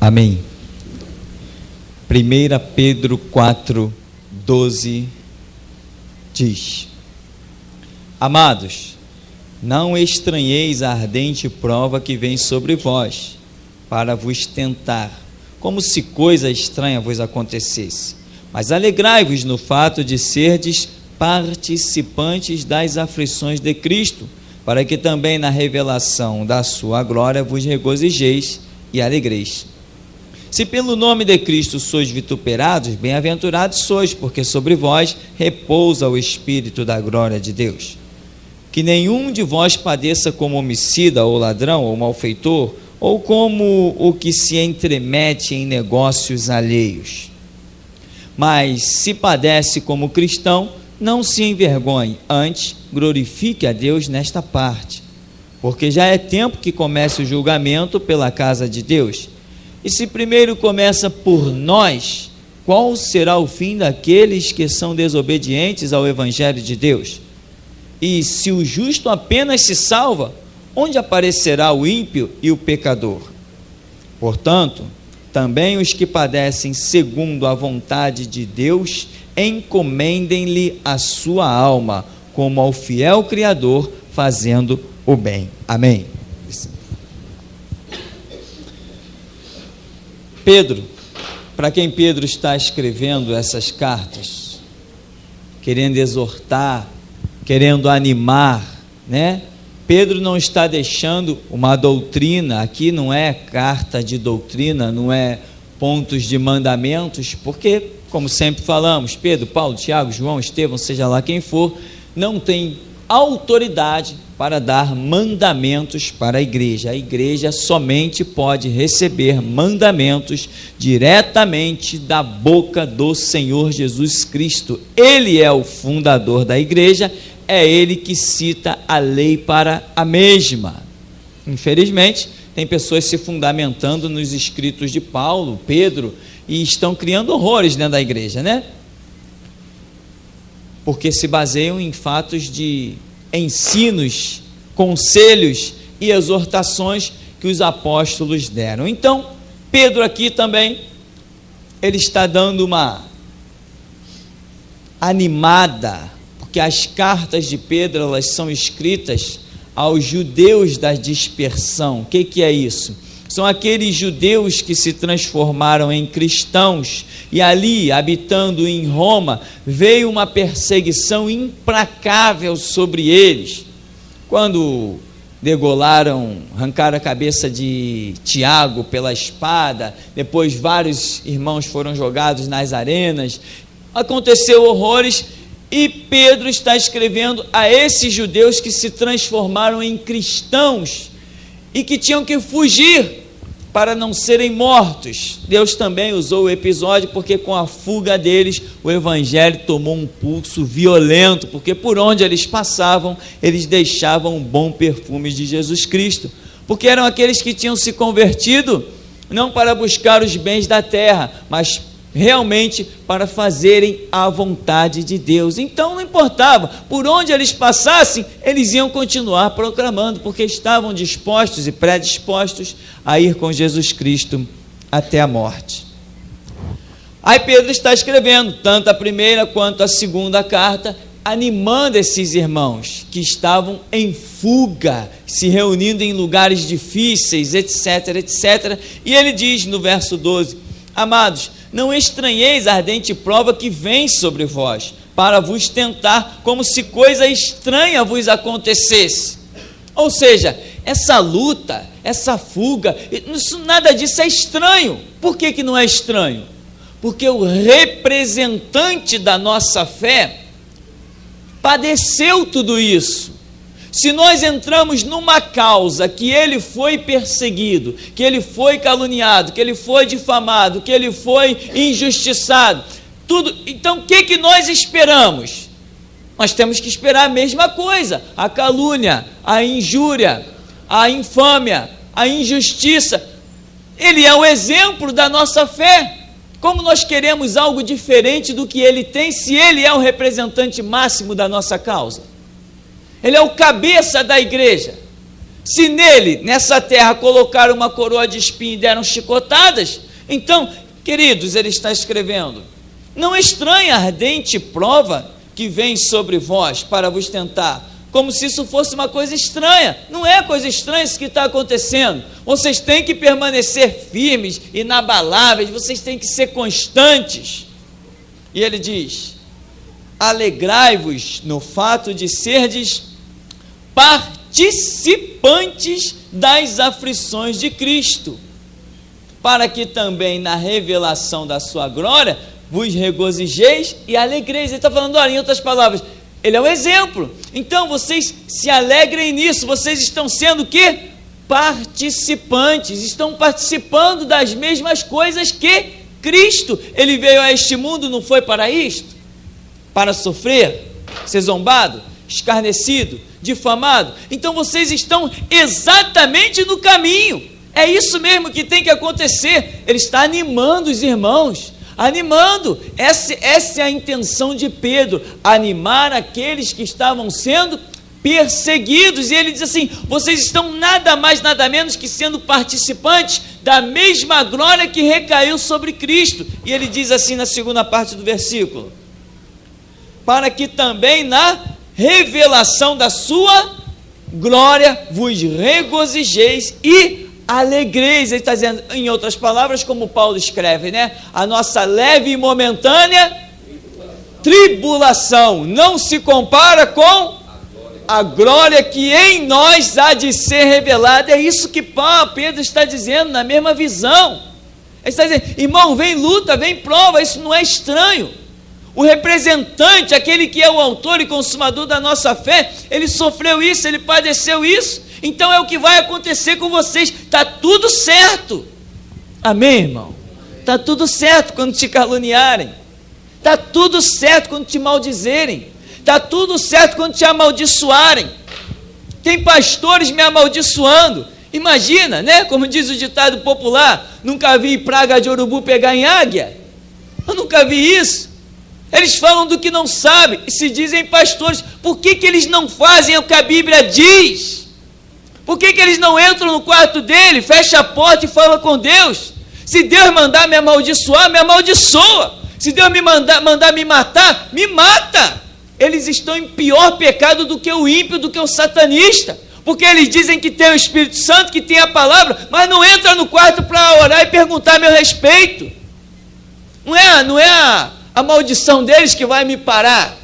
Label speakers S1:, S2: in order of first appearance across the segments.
S1: Amém. 1 Pedro 4:12 diz: Amados, não estranheis a ardente prova que vem sobre vós, para vos tentar, como se coisa estranha vos acontecesse. Mas alegrai-vos no fato de serdes participantes das aflições de Cristo, para que também na revelação da sua glória vos regozijeis e alegreis. Se pelo nome de Cristo sois vituperados, bem-aventurados sois, porque sobre vós repousa o Espírito da glória de Deus. Que nenhum de vós padeça como homicida, ou ladrão, ou malfeitor, ou como o que se entremete em negócios alheios. Mas se padece como cristão, não se envergonhe, antes glorifique a Deus nesta parte, porque já é tempo que comece o julgamento pela casa de Deus. E se primeiro começa por nós, qual será o fim daqueles que são desobedientes ao Evangelho de Deus? E se o justo apenas se salva, onde aparecerá o ímpio e o pecador? Portanto, também os que padecem segundo a vontade de Deus, encomendem-lhe a sua alma, como ao fiel Criador, fazendo o bem. Amém. Pedro, para quem Pedro está escrevendo essas cartas, querendo exortar, querendo animar, né? Pedro não está deixando uma doutrina, aqui não é carta de doutrina, não é pontos de mandamentos, porque, como sempre falamos, Pedro, Paulo, Tiago, João, Estevão, seja lá quem for, não tem autoridade para dar mandamentos para a igreja somente pode receber mandamentos diretamente da boca do Senhor Jesus Cristo. Ele é o fundador da igreja, é ele que cita a lei para a mesma. Infelizmente, tem pessoas se fundamentando nos escritos de Paulo, Pedro, e estão criando horrores dentro da igreja, né? Porque se baseiam em fatos de ensinos, conselhos e exortações que os apóstolos deram. Então, Pedro aqui também, ele está dando uma animada, porque as cartas de Pedro, elas são escritas aos judeus da dispersão. O que é isso? São aqueles judeus que se transformaram em cristãos e ali, habitando em Roma, veio uma perseguição implacável sobre eles. Quando degolaram, arrancaram a cabeça de Tiago pela espada, depois vários irmãos foram jogados nas arenas, aconteceu horrores, e Pedro está escrevendo a esses judeus que se transformaram em cristãos e que tinham que fugir para não serem mortos. Deus também usou o episódio porque com a fuga deles o evangelho tomou um pulso violento, porque por onde eles passavam eles deixavam um bom perfume de Jesus Cristo, porque eram aqueles que tinham se convertido não para buscar os bens da terra, mas realmente para fazerem a vontade de Deus. Então não importava, por onde eles passassem, eles iam continuar proclamando, porque estavam dispostos e predispostos a ir com Jesus Cristo até a morte. Aí Pedro está escrevendo, tanto a primeira quanto a segunda carta, animando esses irmãos que estavam em fuga, se reunindo em lugares difíceis, etc, etc. E ele diz no verso 12, amados, não estranheis a ardente prova que vem sobre vós, para vos tentar, como se coisa estranha vos acontecesse. Ou seja, essa luta, essa fuga, nada disso é estranho. Por que não é estranho? Porque o representante da nossa fé padeceu tudo isso. Se nós entramos numa causa que ele foi perseguido, que ele foi caluniado, que ele foi difamado, que ele foi injustiçado, tudo, então o que nós esperamos? Nós temos que esperar a mesma coisa, a calúnia, a injúria, a infâmia, a injustiça. Ele é o exemplo da nossa fé. Como nós queremos algo diferente do que ele tem, se ele é o representante máximo da nossa causa? Ele é o cabeça da igreja. Se nele, nessa terra, colocaram uma coroa de espinho e deram chicotadas, então, queridos, ele está escrevendo: não estranhe a ardente prova que vem sobre vós para vos tentar, como se isso fosse uma coisa estranha. Não é coisa estranha isso que está acontecendo. Vocês têm que permanecer firmes, inabaláveis, vocês têm que ser constantes. E ele diz: alegrai-vos no fato de serdes participantes das aflições de Cristo, para que também na revelação da sua glória vos regozijeis e alegreis. Ele está falando, olha, em outras palavras, ele é um exemplo. Então vocês se alegrem nisso. Vocês estão sendo o quê? Participantes. Estão participando das mesmas coisas que Cristo. Ele veio a este mundo, não foi para isto? Para sofrer, ser zombado, escarnecido, difamado. Então vocês estão exatamente no caminho. É isso mesmo que tem que acontecer. Ele está animando os irmãos, animando. Essa é a intenção de Pedro, animar aqueles que estavam sendo perseguidos. E ele diz assim: vocês estão nada mais, nada menos que sendo participantes da mesma glória que recaiu sobre Cristo. E ele diz assim na segunda parte do versículo: para que também na revelação da sua glória vos regozijeis e alegreis. Ele está dizendo, em outras palavras, como Paulo escreve, né? A nossa leve e momentânea tribulação não se compara com a glória que em nós há de ser revelada. É isso que Pedro está dizendo, na mesma visão. Ele está dizendo, irmão, vem luta, vem prova, isso não é estranho. O representante, aquele que é o autor e consumador da nossa fé, ele sofreu isso, ele padeceu isso. Então é o que vai acontecer com vocês. Está tudo certo. Amém, irmão? Está tudo certo quando te caluniarem. Está tudo certo quando te maldizerem. Está tudo certo quando te amaldiçoarem. Tem pastores me amaldiçoando. Imagina, né? Como diz o ditado popular: nunca vi praga de urubu pegar em águia. Eu nunca vi isso. Eles falam do que não sabem e se dizem pastores. Por que eles não fazem o que a Bíblia diz? Por que eles não entram no quarto dele, fecha a porta e fala com Deus? Se Deus mandar me amaldiçoar, me amaldiçoa. Se Deus me mandar me matar, me mata. Eles estão em pior pecado do que o ímpio, do que o satanista. Porque eles dizem que tem o Espírito Santo, que tem a palavra, mas não entra no quarto para orar e perguntar a meu respeito. Não é a maldição deles que vai me parar.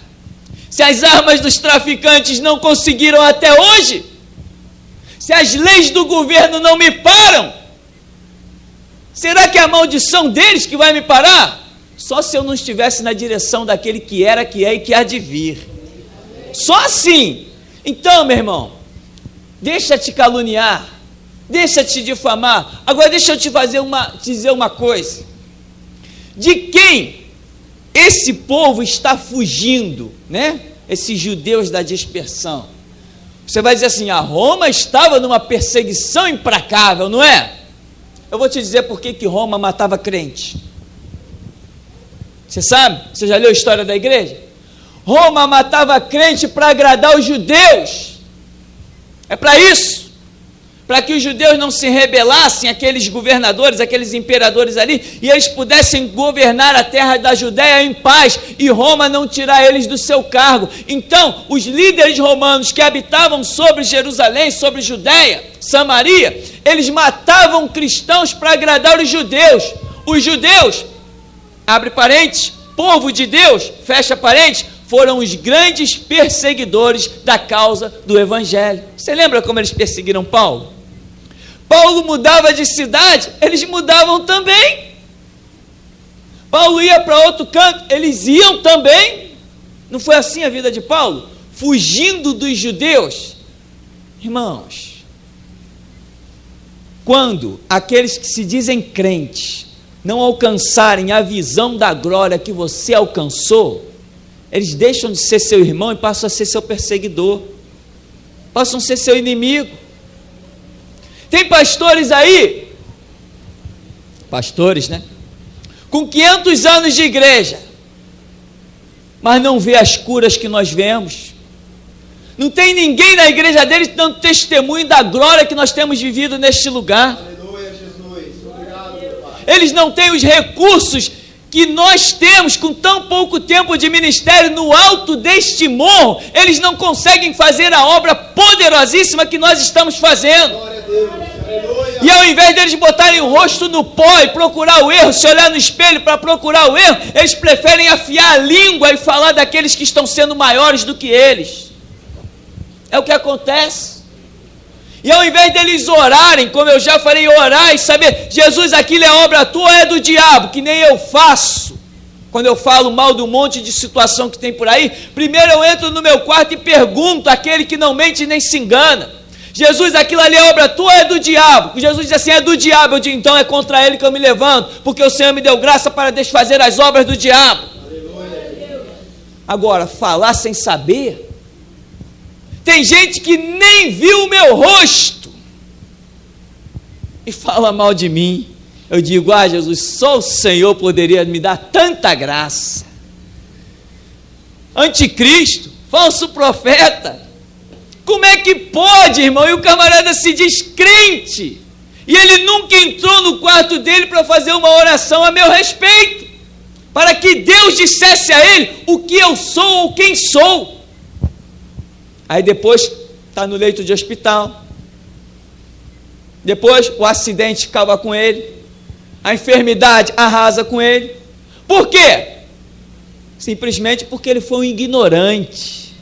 S1: Se as armas dos traficantes não conseguiram até hoje, se as leis do governo não me param, será que é a maldição deles que vai me parar? Só se eu não estivesse na direção daquele que era, que é e que há de vir. Só assim. Então, meu irmão, deixa te caluniar, deixa te difamar. Agora deixa eu te dizer uma coisa. De quem esse povo está fugindo, né? Esses judeus da dispersão. Você vai dizer assim, a Roma estava numa perseguição implacável, não é? Eu vou te dizer por que Roma matava crente. Você sabe? Você já leu a história da igreja? Roma matava crente para agradar os judeus. É para isso. Para que os judeus não se rebelassem, aqueles governadores, aqueles imperadores ali, e eles pudessem governar a terra da Judéia em paz, e Roma não tirar eles do seu cargo. Então, os líderes romanos que habitavam sobre Jerusalém, sobre Judéia, Samaria, eles matavam cristãos para agradar os judeus. Os judeus, abre parênteses, povo de Deus, fecha parênteses, foram os grandes perseguidores da causa do Evangelho. Você lembra como eles perseguiram Paulo? Paulo mudava de cidade, eles mudavam também. Paulo ia para outro canto, eles iam também. Não foi assim a vida de Paulo? Fugindo dos judeus. Irmãos, quando aqueles que se dizem crentes não alcançarem a visão da glória que você alcançou, eles deixam de ser seu irmão e passam a ser seu perseguidor, passam a ser seu inimigo. Tem pastores aí, pastores, né? Com 500 anos de igreja, mas não vê as curas que nós vemos, Não tem ninguém na igreja deles dando testemunho da glória que nós temos vivido neste lugar.
S2: Aleluia, Jesus. Obrigado, Pai.
S1: Eles não têm os recursos que nós temos com tão pouco tempo de ministério no alto deste morro. Eles não conseguem fazer a obra poderosíssima que nós estamos fazendo.
S2: Glória a Deus. Aleluia.
S1: E ao invés deles botarem o rosto no pó e procurar o erro, se olhar no espelho para procurar o erro, eles preferem afiar a língua e falar daqueles que estão sendo maiores do que eles. É o que acontece. E ao invés deles orarem, como eu já falei, orar e saber, Jesus, aquilo é obra tua ou é do diabo, que nem eu faço. Quando eu falo mal de um monte de situação que tem por aí, primeiro eu entro no meu quarto e pergunto àquele que não mente nem se engana: Jesus, aquilo ali é obra tua ou é do diabo? Jesus diz assim, é do diabo. Eu digo, então é contra ele que eu me levanto, porque o Senhor me deu graça para desfazer as obras do diabo.
S2: Aleluia.
S1: Agora, falar sem saber. Tem gente que nem viu o meu rosto e fala mal de mim. Eu digo, Jesus, só o Senhor poderia me dar tanta graça. Anticristo, falso profeta, como é que pode, irmão? E o camarada se diz crente, e ele nunca entrou no quarto dele para fazer uma oração a meu respeito, para que Deus dissesse a ele o que eu sou ou quem sou. Aí depois está no leito de hospital, depois o acidente acaba com ele, a enfermidade arrasa com ele. Por quê? Simplesmente porque ele foi um ignorante.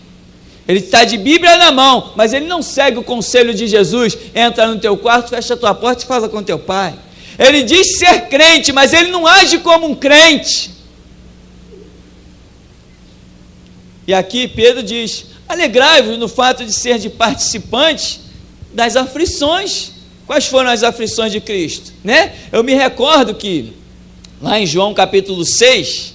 S1: Ele está de Bíblia na mão, mas ele não segue o conselho de Jesus. Entra no teu quarto, fecha a tua porta e fala com teu pai. Ele diz ser crente, mas ele não age como um crente. E aqui Pedro diz, alegrai-vos no fato de ser de participante das aflições. Quais foram as aflições de Cristo? Né? Eu me recordo que lá em João capítulo 6,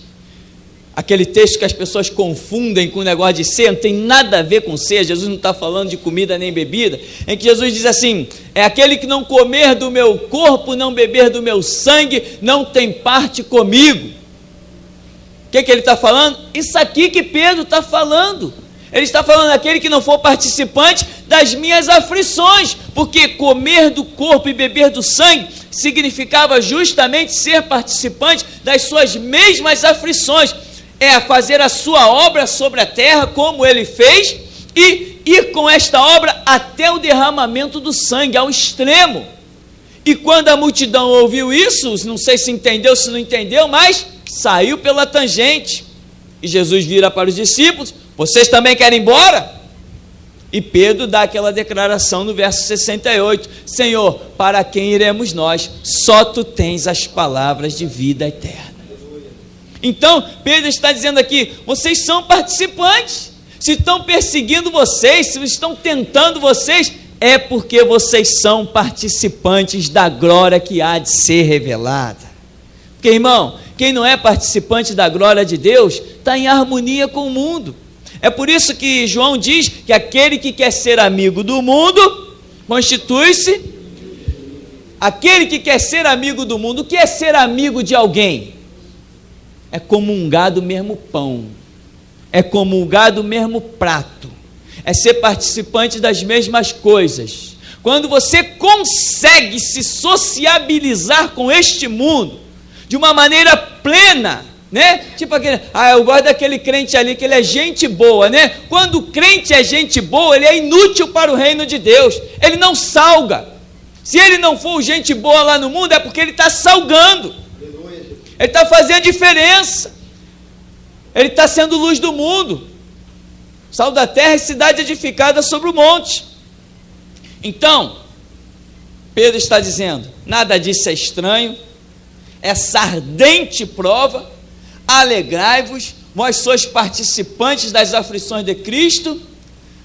S1: aquele texto que as pessoas confundem com o negócio de ceia, não tem nada a ver com ceia, Jesus não está falando de comida nem bebida, em que Jesus diz assim, é aquele que não comer do meu corpo, não beber do meu sangue, não tem parte comigo. O que ele está falando? Isso aqui que Pedro está falando. Ele está falando daquele que não for participante das minhas aflições, porque comer do corpo e beber do sangue significava justamente ser participante das suas mesmas aflições, é fazer a sua obra sobre a terra como ele fez e ir com esta obra até o derramamento do sangue, ao extremo. E quando a multidão ouviu isso, não sei se entendeu, se não entendeu, mas saiu pela tangente. E Jesus vira para os discípulos, vocês também querem ir embora? E Pedro dá aquela declaração no verso 68, Senhor, para quem iremos nós? Só tu tens as palavras de vida eterna. Então, Pedro está dizendo aqui, vocês são participantes. Se estão perseguindo vocês, se estão tentando vocês, é porque vocês são participantes da glória que há de ser revelada. Porque, irmão, quem não é participante da glória de Deus, está em harmonia com o mundo. É por isso que João diz que aquele que quer ser amigo do mundo, constitui-se. Aquele que quer ser amigo do mundo, o que é ser amigo de alguém? É comungar do mesmo pão, é comungar do mesmo prato, é ser participante das mesmas coisas. Quando você consegue se sociabilizar com este mundo de uma maneira plena, né? Tipo aquele, eu gosto daquele crente ali que ele é gente boa, né? Quando o crente é gente boa, ele é inútil para o reino de Deus, ele não salga. Se ele não for gente boa lá no mundo, é porque ele está salgando. Ele está fazendo diferença. Ele está sendo luz do mundo. Sal da terra e cidade edificada sobre o monte. Então, Pedro está dizendo, nada disso é estranho, essa ardente prova, alegrai-vos, vós sois participantes das aflições de Cristo,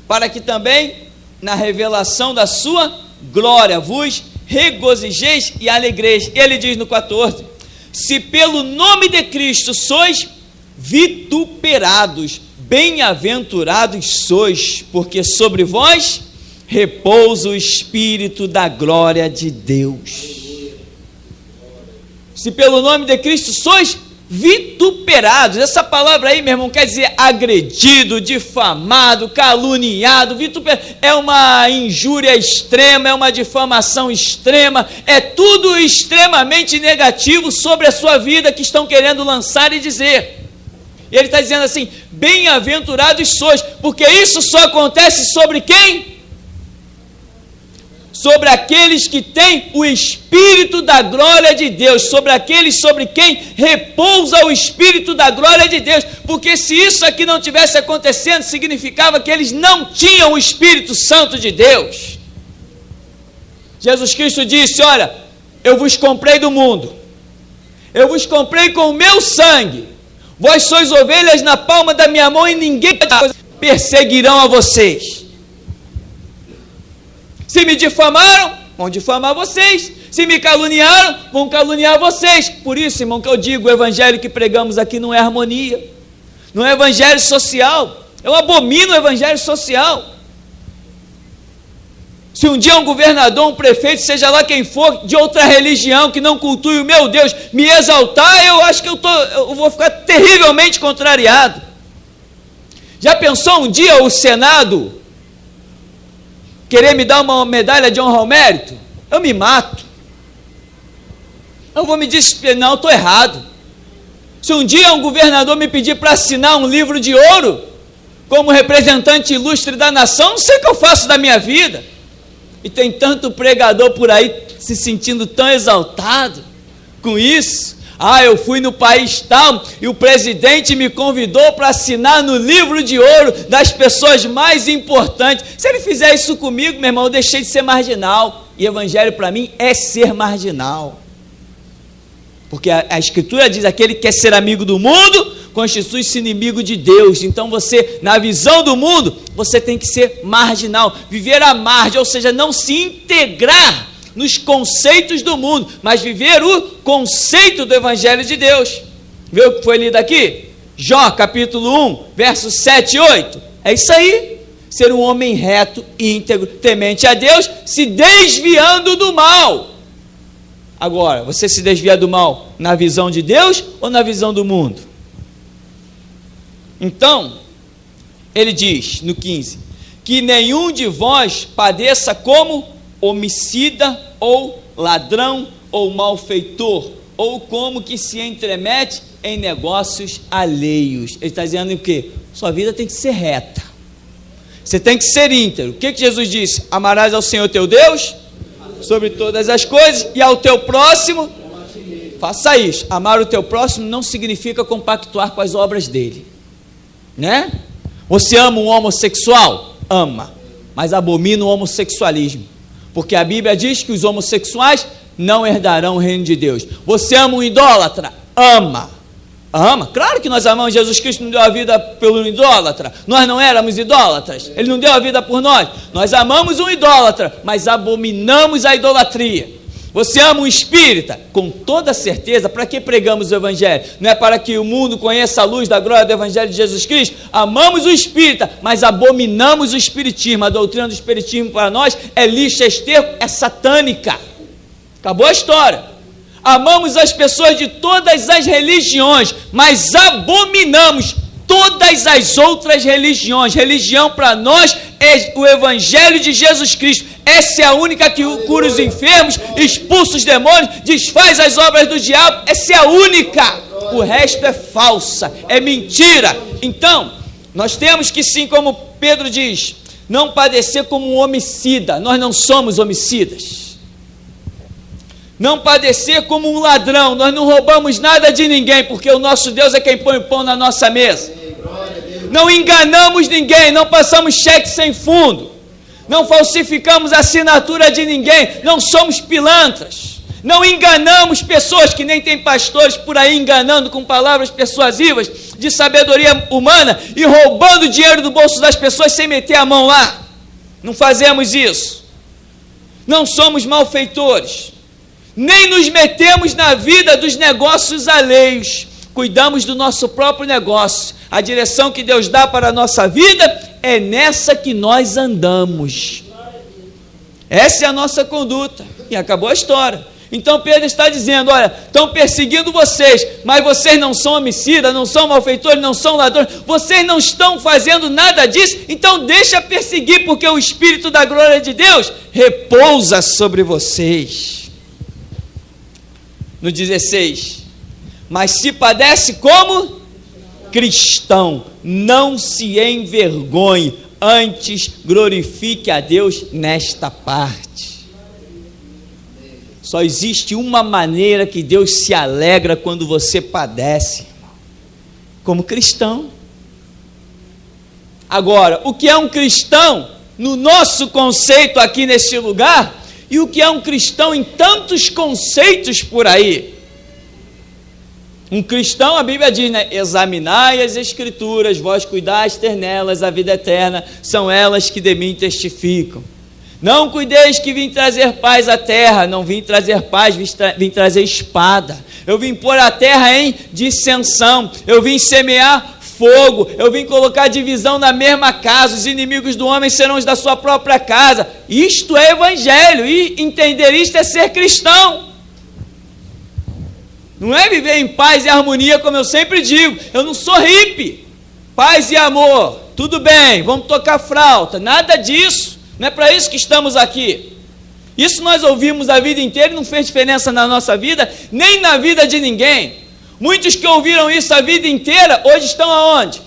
S1: para que também, na revelação da sua glória, vos regozijeis e alegreis. Ele diz no 14, se pelo nome de Cristo sois vituperados, bem-aventurados sois, porque sobre vós repousa o Espírito da glória de Deus. Se pelo nome de Cristo sois vituperados. Essa palavra aí, meu irmão, quer dizer agredido, difamado, caluniado. Vituperado é uma injúria extrema, é uma difamação extrema, é tudo extremamente negativo sobre a sua vida que estão querendo lançar e dizer. E ele está dizendo assim: bem-aventurados sois, porque isso só acontece sobre quem? Sobre aqueles que têm o Espírito da glória de Deus, sobre aqueles sobre quem repousa o Espírito da glória de Deus, porque se isso aqui não tivesse acontecendo, significava que eles não tinham o Espírito Santo de Deus. Jesus Cristo disse: olha, eu vos comprei do mundo, eu vos comprei com o meu sangue, vós sois ovelhas na palma da minha mão e ninguém perseguirão a vocês. Se me difamaram, vão difamar vocês. Se me caluniaram, vão caluniar vocês. Por isso, irmão, que eu digo, o evangelho que pregamos aqui não é harmonia, não é evangelho social. Eu abomino o evangelho social. Se um dia um governador, um prefeito, seja lá quem for, de outra religião, que não cultue o meu Deus, me exaltar, eu acho que eu vou ficar terrivelmente contrariado. Já pensou um dia o Senado querer me dar uma medalha de honra ao mérito? Eu me mato. Eu vou me dizer: não, estou errado. Se um dia um governador me pedir para assinar um livro de ouro, como representante ilustre da nação, não sei o que eu faço da minha vida. E tem tanto pregador por aí se sentindo tão exaltado com isso. Ah, eu fui no país tal e o presidente me convidou para assinar no livro de ouro das pessoas mais importantes. Se ele fizer isso comigo, meu irmão, eu deixei de ser marginal. E evangelho para mim é ser marginal. Porque a Escritura diz: aquele que quer ser amigo do mundo, constitui-se inimigo de Deus. Então você, na visão do mundo, você tem que ser marginal, viver à margem, ou seja, não se integrar nos conceitos do mundo, mas viver o conceito do Evangelho de Deus. Viu o que foi lido aqui? Jó, capítulo 1, versos 7 e 8. É isso aí. Ser um homem reto, íntegro, temente a Deus, se desviando do mal. Agora, você se desvia do mal na visão de Deus ou na visão do mundo? Então, ele diz no 15, que nenhum de vós padeça como homicida, ou ladrão, ou malfeitor, ou como que se entremete em negócios alheios. Ele está dizendo o quê? Sua vida tem que ser reta, você tem que ser íntegro. O que Jesus disse? Amarás ao Senhor teu Deus sobre todas as coisas, e ao teu próximo, faça isso. Amar o teu próximo não significa compactuar com as obras dele, né? Você ama um homossexual? Ama, mas abomina o homossexualismo, porque a Bíblia diz que os homossexuais não herdarão o reino de Deus. Você ama um idólatra? Ama. Ama? Claro que nós amamos. Jesus Cristo não deu a vida pelo idólatra. Nós não éramos idólatras. Ele não deu a vida por nós. Nós amamos um idólatra, mas abominamos a idolatria. Você ama um espírita? Com toda certeza. Para que pregamos o Evangelho? Não é para que o mundo conheça a luz da glória do Evangelho de Jesus Cristo? Amamos o espírita, mas abominamos o espiritismo. A doutrina do espiritismo para nós é lixo, é esterco, é satânica. Acabou a história. Amamos as pessoas de todas as religiões, mas abominamos todas as outras religiões. Religião para nós é o Evangelho de Jesus Cristo. Essa é a única que cura os enfermos, expulsa os demônios, desfaz as obras do diabo. Essa é a única. O resto é falsa, é mentira. Então, nós temos que, sim, como Pedro diz, não padecer como um homicida. Nós não somos homicidas. Não padecer como um ladrão. Nós não roubamos nada de ninguém, porque o nosso Deus é quem põe o pão na nossa mesa. Não enganamos ninguém, não passamos cheque sem fundo, não falsificamos a assinatura de ninguém, não somos pilantras, não enganamos pessoas, que nem tem pastores por aí enganando com palavras persuasivas de sabedoria humana e roubando dinheiro do bolso das pessoas sem meter a mão lá. Não fazemos isso. Não somos malfeitores, nem nos metemos na vida dos negócios alheios. Cuidamos do nosso próprio negócio. A direção que Deus dá para a nossa vida é nessa que nós andamos. Essa é a nossa conduta. E acabou a história. Então Pedro está dizendo, olha, estão perseguindo vocês, mas vocês não são homicidas, não são malfeitores, não são ladrões, vocês não estão fazendo nada disso, então deixa perseguir, porque o Espírito da glória de Deus repousa sobre vocês. No 16, mas se padece como cristão, não se envergonhe, antes glorifique a Deus nesta parte. Só existe uma maneira que Deus se alegra quando você padece, como cristão. Agora, o que é um cristão no nosso conceito aqui neste lugar, e o que é um cristão em tantos conceitos por aí? Um cristão, a Bíblia diz, né? Examinai as Escrituras, vós cuidais ter nelas a vida eterna, são elas que de mim testificam. Não cuideis que vim trazer paz à terra, não vim trazer paz, vim trazer espada. Eu vim pôr a terra em dissensão, eu vim semear fogo, eu vim colocar divisão na mesma casa, os inimigos do homem serão os da sua própria casa. Isto é evangelho, e entender isto é ser cristão. Não é viver em paz e harmonia, como eu sempre digo, eu não sou hippie. Paz e amor, tudo bem, vamos tocar flauta, nada disso. Não é para isso que estamos aqui. Isso nós ouvimos a vida inteira e não fez diferença na nossa vida, nem na vida de ninguém. Muitos que ouviram isso a vida inteira, hoje estão aonde?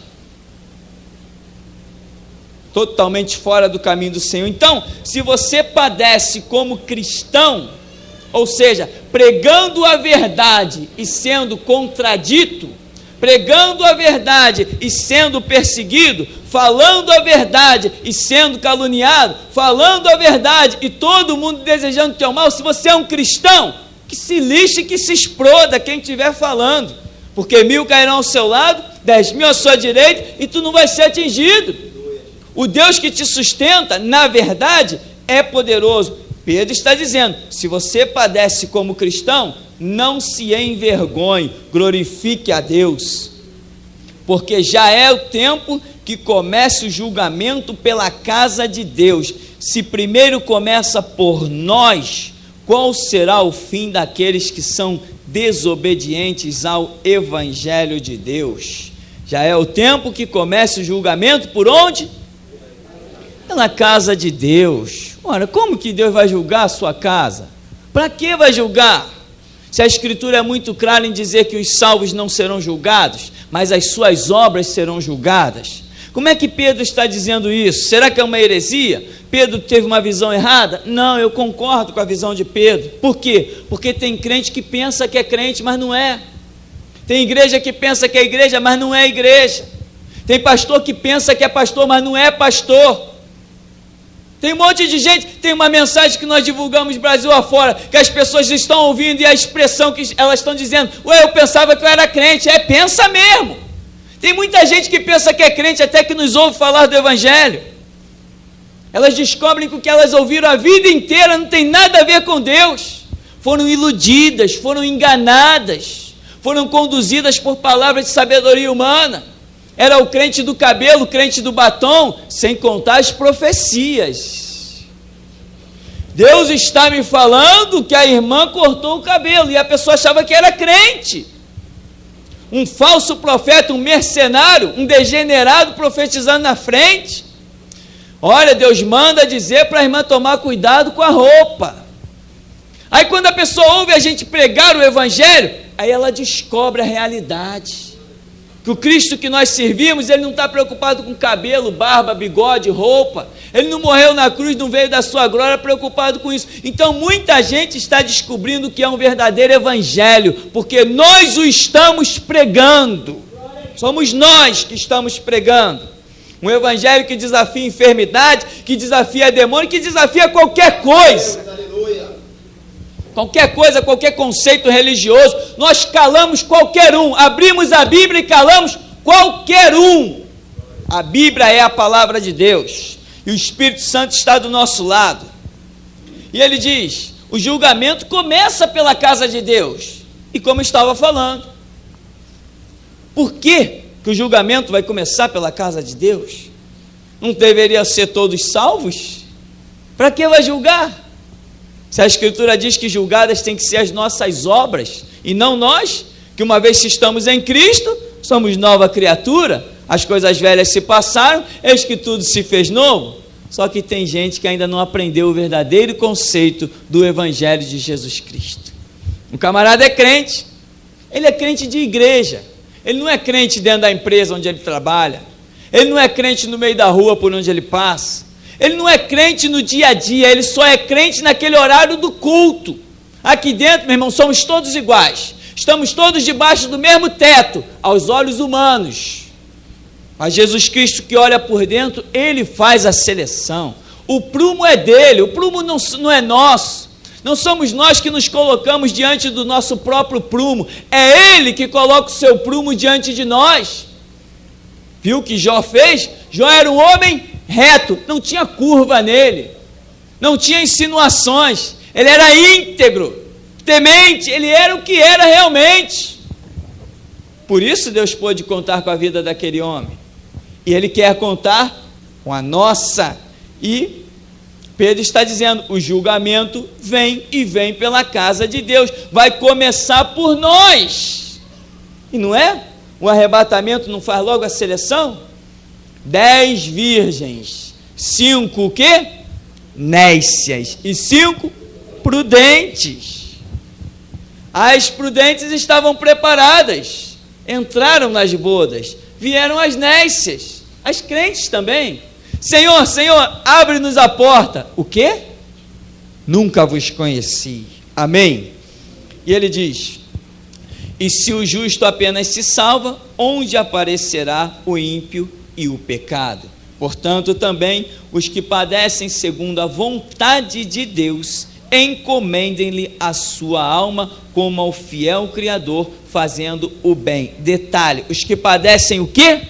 S1: Totalmente fora do caminho do Senhor. Então, se você padece como cristão, ou seja, pregando a verdade e sendo contradito, pregando a verdade e sendo perseguido, falando a verdade e sendo caluniado, falando a verdade e todo mundo desejando teu mal, se você é um cristão, que se lixe, que se exploda quem estiver falando, porque 1000 cairão ao seu lado, 10.000 à sua direita, e tu não vai ser atingido. O Deus que te sustenta, na verdade, é poderoso. Pedro está dizendo, se você padece como cristão, não se envergonhe, glorifique a Deus, porque já é o tempo que comece o julgamento pela casa de Deus. Se primeiro começa por nós, qual será o fim daqueles que são desobedientes ao Evangelho de Deus? Já é o tempo que comece o julgamento por onde? Pela casa de Deus. Ora, como que Deus vai julgar a sua casa? Para que vai julgar? Se a Escritura é muito clara em dizer que os salvos não serão julgados, mas as suas obras serão julgadas. Como é que Pedro está dizendo isso? Será que é uma heresia? Pedro teve uma visão errada? Não, eu concordo com a visão de Pedro. Por quê? Porque tem crente que pensa que é crente, mas não é. Tem igreja que pensa que é igreja, mas não é igreja. Tem pastor que pensa que é pastor, mas não é pastor. Tem um monte de gente, tem uma mensagem que nós divulgamos Brasil afora, que as pessoas estão ouvindo e a expressão que elas estão dizendo, ué, eu pensava que eu era crente. Pensa mesmo. Tem muita gente que pensa que é crente, até que nos ouve falar do Evangelho. Elas descobrem que o que elas ouviram a vida inteira não tem nada a ver com Deus. Foram iludidas, foram enganadas, foram conduzidas por palavras de sabedoria humana. Era o crente do cabelo, o crente do batom, sem contar as profecias. Deus está me falando que a irmã cortou o cabelo, e a pessoa achava que era crente. Um falso profeta, um mercenário, um degenerado profetizando na frente. Olha, Deus manda dizer para a irmã tomar cuidado com a roupa. Aí quando a pessoa ouve a gente pregar o Evangelho, aí ela descobre a realidade. Que o Cristo que nós servimos, ele não está preocupado com cabelo, barba, bigode, roupa. Ele não morreu na cruz, não veio da sua glória preocupado com isso. Então muita gente está descobrindo que é um verdadeiro evangelho, porque nós o estamos pregando. Somos nós que estamos pregando. Um evangelho que desafia a enfermidade, que desafia demônio, que desafia qualquer coisa. Qualquer coisa, qualquer conceito religioso, nós calamos qualquer um, abrimos a Bíblia e calamos qualquer um. A Bíblia é a palavra de Deus, e o Espírito Santo está do nosso lado, e ele diz, o julgamento começa pela casa de Deus, e como eu estava falando, por que o julgamento vai começar pela casa de Deus? Não deveria ser todos salvos? Para que vai julgar? Se a Escritura diz que julgadas têm que ser as nossas obras, e não nós, que uma vez que estamos em Cristo, somos nova criatura, as coisas velhas se passaram, eis que tudo se fez novo. Só que tem gente que ainda não aprendeu o verdadeiro conceito do Evangelho de Jesus Cristo. Um camarada é crente, ele é crente de igreja, ele não é crente dentro da empresa onde ele trabalha, ele não é crente no meio da rua por onde ele passa, ele não é crente no dia a dia, ele só é crente naquele horário do culto. Aqui dentro, meu irmão, somos todos iguais, estamos todos debaixo do mesmo teto, aos olhos humanos. Mas Jesus Cristo que olha por dentro, ele faz a seleção. O prumo é dele, o prumo não é nosso. Não somos nós que nos colocamos diante do nosso próprio prumo, é ele que coloca o seu prumo diante de nós. Viu o que Jó fez? Jó era um homem reto, não tinha curva nele, não tinha insinuações, ele era íntegro, temente, ele era o que era realmente. Por isso Deus pôde contar com a vida daquele homem, e ele quer contar com a nossa. E Pedro está dizendo, o julgamento vem e vem pela casa de Deus, vai começar por nós, e não é? O arrebatamento não faz logo a seleção? 10 virgens, 5 o quê? Nécias, e 5 prudentes. As prudentes estavam preparadas, entraram nas bodas, vieram as nécias, as crentes também. Senhor, Senhor, abre-nos a porta. O quê? Nunca vos conheci. Amém? E ele diz, e se o justo apenas se salva, onde aparecerá o ímpio e o pecado? Portanto, também os que padecem segundo a vontade de Deus, encomendem-lhe a sua alma como ao fiel Criador, fazendo o bem. Detalhe, os que padecem o quê?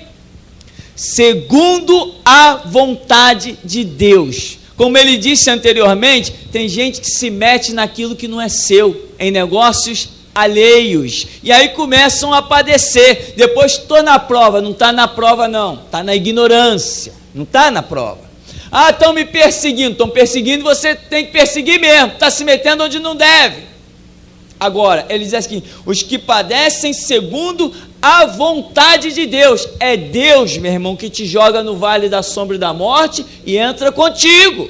S1: Segundo a vontade de Deus. Como ele disse anteriormente, tem gente que se mete naquilo que não é seu, em negócios alheios, e aí começam a padecer. Depois estou na prova, não está na prova não, está na ignorância, não está na prova. Ah, estão me perseguindo, estão perseguindo, você tem que perseguir mesmo, está se metendo onde não deve. Agora, ele diz assim, os que padecem segundo a vontade de Deus, é Deus, meu irmão, que te joga no vale da sombra e da morte e entra contigo.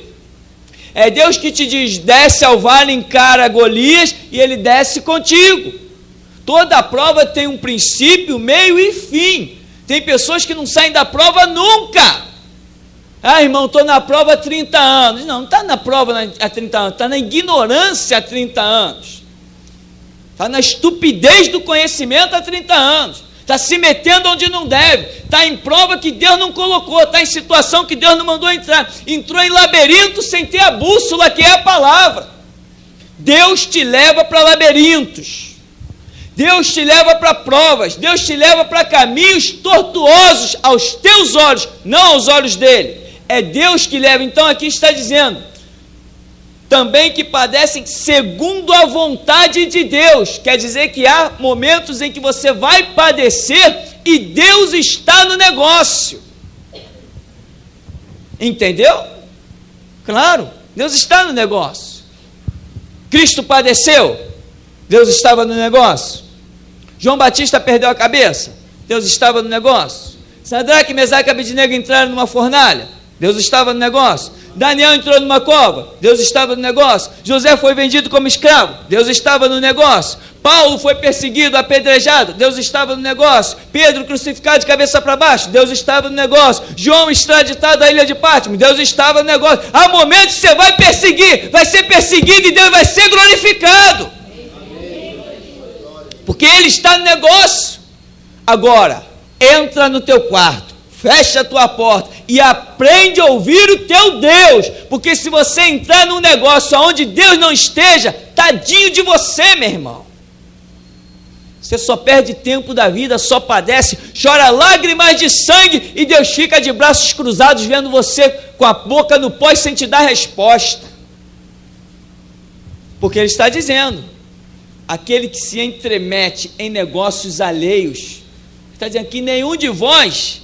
S1: É Deus que te diz, desce ao vale, encara Golias, e ele desce contigo. Toda a prova tem um princípio, meio e fim. Tem pessoas que não saem da prova nunca. Ah, irmão, estou na prova há 30 anos. Não está na prova há 30 anos, está na ignorância há 30 anos. Está na estupidez do conhecimento há 30 anos. Está se metendo onde não deve. Está em prova que Deus não colocou. Está em situação que Deus não mandou entrar. Entrou em labirinto sem ter a bússola, que é a palavra. Deus te leva para labirintos. Deus te leva para provas. Deus te leva para caminhos tortuosos aos teus olhos, não aos olhos dele. É Deus que leva. Então aqui está dizendo, também que padecem segundo a vontade de Deus. Quer dizer que há momentos em que você vai padecer e Deus está no negócio. Entendeu? Claro, Deus está no negócio. Cristo padeceu, Deus estava no negócio. João Batista perdeu a cabeça, Deus estava no negócio. Sadraque, Mesaque e Abednego entraram numa fornalha, Deus estava no negócio. Daniel entrou numa cova, Deus estava no negócio. José foi vendido como escravo, Deus estava no negócio. Paulo foi perseguido, apedrejado, Deus estava no negócio. Pedro crucificado de cabeça para baixo, Deus estava no negócio. João extraditado à ilha de Pátmos, Deus estava no negócio. Há momentos que você vai perseguir, vai ser perseguido e Deus vai ser glorificado, porque Ele está no negócio. Agora, entra no teu quarto, fecha a tua porta e aprende a ouvir o teu Deus, porque se você entrar num negócio onde Deus não esteja, tadinho de você, meu irmão. Você só perde tempo da vida, só padece, chora lágrimas de sangue e Deus fica de braços cruzados vendo você com a boca no pó sem te dar resposta. Porque Ele está dizendo, aquele que se entremete em negócios alheios, está dizendo que nenhum de vós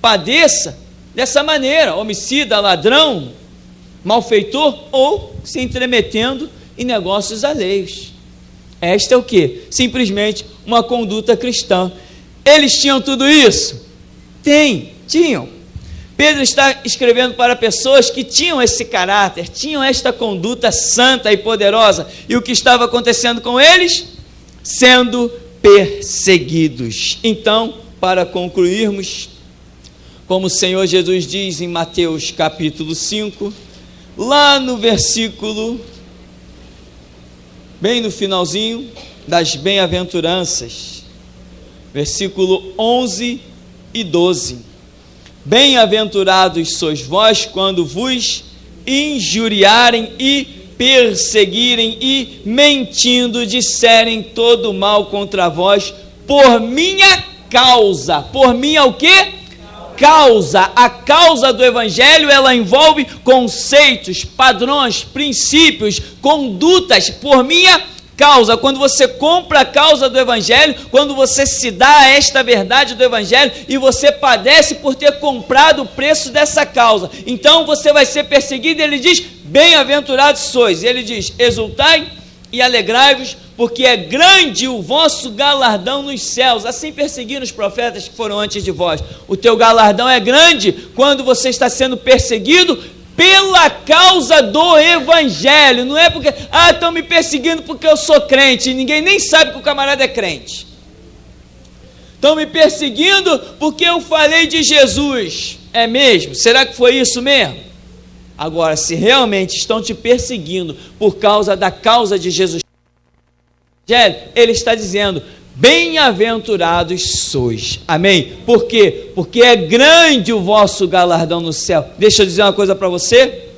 S1: padeça dessa maneira, homicida, ladrão, malfeitor, ou se entremetendo e negócios alheios. Esta é o quê? Simplesmente uma conduta cristã. Eles tinham tudo isso? Tinham. Pedro está escrevendo para pessoas que tinham esse caráter, tinham esta conduta santa e poderosa. E o que estava acontecendo com eles? Sendo perseguidos. Então, para concluirmos, como o Senhor Jesus diz em Mateus capítulo 5, lá no versículo, bem no finalzinho das bem-aventuranças, versículo 11 e 12. Bem-aventurados sois vós quando vos injuriarem e perseguirem e mentindo disserem todo mal contra vós por minha causa. Por minha o quê? Causa. A causa do evangelho, ela envolve conceitos, padrões, princípios, condutas. Por minha causa. Quando você compra a causa do evangelho, quando você se dá a esta verdade do evangelho e você padece por ter comprado o preço dessa causa, então você vai ser perseguido. Ele diz: bem-aventurados sois. Ele diz: exultai e alegrai-vos, porque é grande o vosso galardão nos céus. Assim perseguiram os profetas que foram antes de vós. O teu galardão é grande quando você está sendo perseguido pela causa do evangelho. Não é porque, estão me perseguindo porque eu sou crente, e ninguém nem sabe que o camarada é crente. Estão me perseguindo porque eu falei de Jesus. É mesmo? Será que foi isso mesmo? Agora, se realmente estão te perseguindo por causa da causa de Jesus, ele está dizendo: bem-aventurados sois. Amém? Por quê? Porque é grande o vosso galardão no céu. Deixa eu dizer uma coisa para você: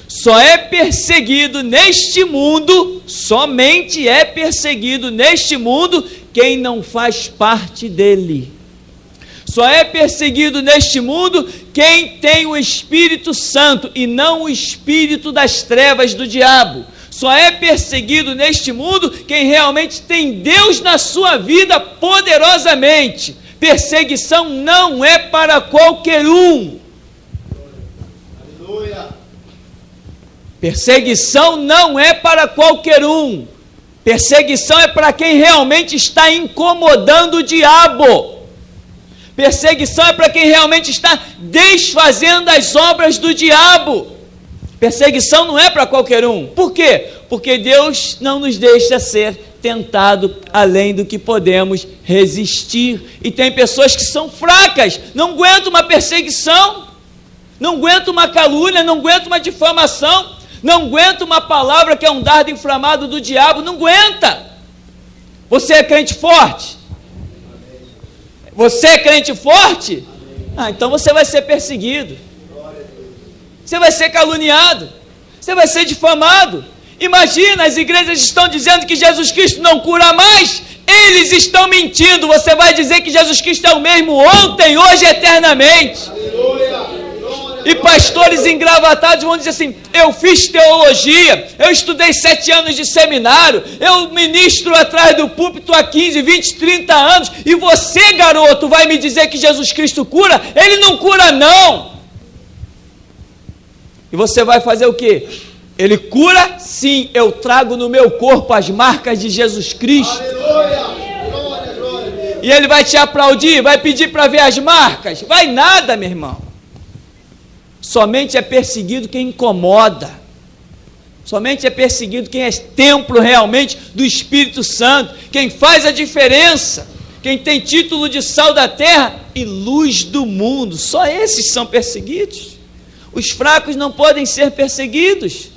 S1: só é perseguido neste mundo, somente é perseguido neste mundo quem não faz parte dele. Só é perseguido neste mundo quem tem o Espírito Santo e não o espírito das trevas do diabo. Só é perseguido neste mundo quem realmente tem Deus na sua vida poderosamente. Perseguição não é para qualquer um.
S2: Aleluia.
S1: Perseguição não é para qualquer um. Perseguição é para quem realmente está incomodando o diabo. Perseguição é para quem realmente está desfazendo as obras do diabo. Perseguição não é para qualquer um. Por quê? Porque Deus não nos deixa ser tentado além do que podemos resistir. E tem pessoas que são fracas, não aguentam uma perseguição, não aguentam uma calúnia, não aguentam uma difamação, não aguentam uma palavra que é um dardo inflamado do diabo, não aguenta. Você é crente forte? Você é crente forte? Então você vai ser perseguido. Você vai ser caluniado, você vai ser difamado. Imagina, as igrejas estão dizendo que Jesus Cristo não cura mais, eles estão mentindo. Você vai dizer que Jesus Cristo é o mesmo ontem, hoje e eternamente. E pastores engravatados vão dizer assim: eu fiz teologia, eu estudei 7 anos de seminário, eu ministro atrás do púlpito há 15, 20, 30 anos, e você, garoto, vai me dizer que Jesus Cristo cura? Ele não cura não. E você vai fazer o quê? Ele cura? Sim, eu trago no meu corpo as marcas de Jesus Cristo.
S2: Aleluia! Glória, glória.
S1: E ele vai te aplaudir, vai pedir para ver as marcas? Vai nada, meu irmão. Somente é perseguido quem incomoda. Somente é perseguido quem é templo realmente do Espírito Santo, quem faz a diferença, quem tem título de sal da terra e luz do mundo. Só esses são perseguidos. Os fracos não podem ser perseguidos,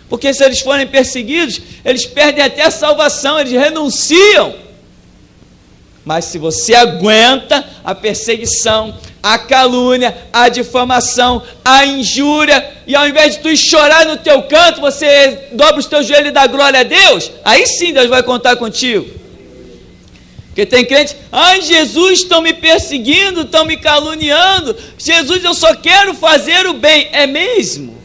S1: porque se eles forem perseguidos, eles perdem até a salvação, eles renunciam. Mas se você aguenta a perseguição, a calúnia, a difamação, a injúria, e ao invés de tu chorar no teu canto, você dobra os teus joelhos e dá glória a Deus, aí sim Deus vai contar contigo. Porque tem crente: Jesus, estão me perseguindo, estão me caluniando. Jesus, eu só quero fazer o bem. É mesmo?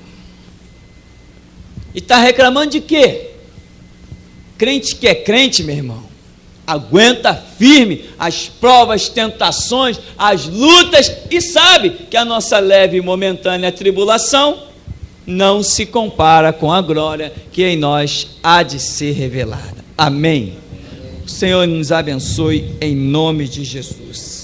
S1: E está reclamando de quê? Crente que é crente, meu irmão, aguenta firme as provas, tentações, as lutas, e sabe que a nossa leve e momentânea tribulação não se compara com a glória que em nós há de ser revelada. Amém. O Senhor nos abençoe em nome de Jesus.